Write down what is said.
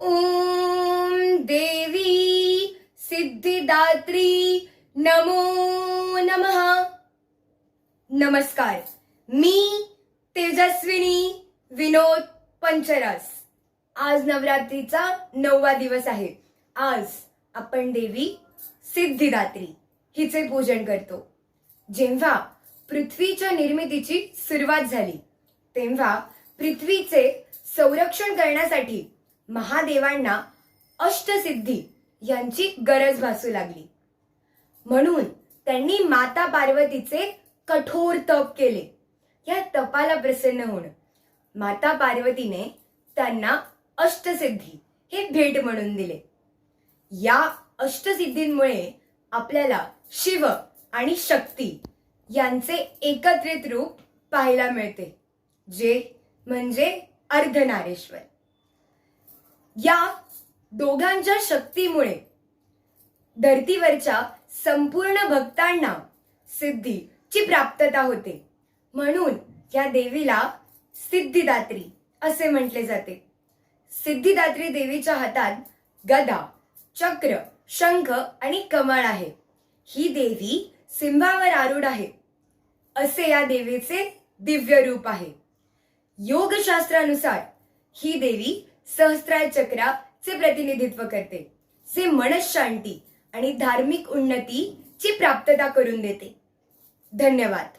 ओम देवी सिद्धिदात्री नमो नमः। नमस्कार, मी तेजस्विनी विनोद पंचरस। आज नवरात्रीचा 9वा दिवस आहे। आज आपण देवी सिद्धिदात्री हिचे पूजन करतो। जेव्हा पृथ्वीच्या निर्मितीची सुरुवात झाली तेव्हा पृथ्वीचे संरक्षण करण्यासाठी महादेवांना अष्टसिद्धी यांची गरज भासू लागली। म्हणून त्यांनी माता पार्वतीचे कठोर तप केले। या तपाला प्रसन्न होऊन माता पार्वतीने त्यांना अष्टसिद्धी हे भेट म्हणून दिले। या अष्टसिद्धींमुळे आपल्याला शिव आणि शक्ती यांचे एकत्रित रूप पाहायला मिळते, जे म्हणजे अर्धनारेश्वर। या दोघांच्या शक्तीमुळे धर्तीवरच्या संपूर्ण भक्तांना सिद्धीची प्राप्तता होते। म्हणून या देवीला सिद्धिदात्री असे म्हटले जाते। सिद्धिदात्री देवीच्या हातात गदा, चक्र, शंख आणि कमळ आहे। ही देवी सिंहावर आरूढ आहे असे या देवीचे दिव्य रूप आहे। योगशास्त्रानुसार ही देवी सहस्त्रार चक्राचे प्रतिनिधित्व करते, जे मनःशांती आणि धार्मिक उन्नतीची प्राप्तता करून देते। धन्यवाद।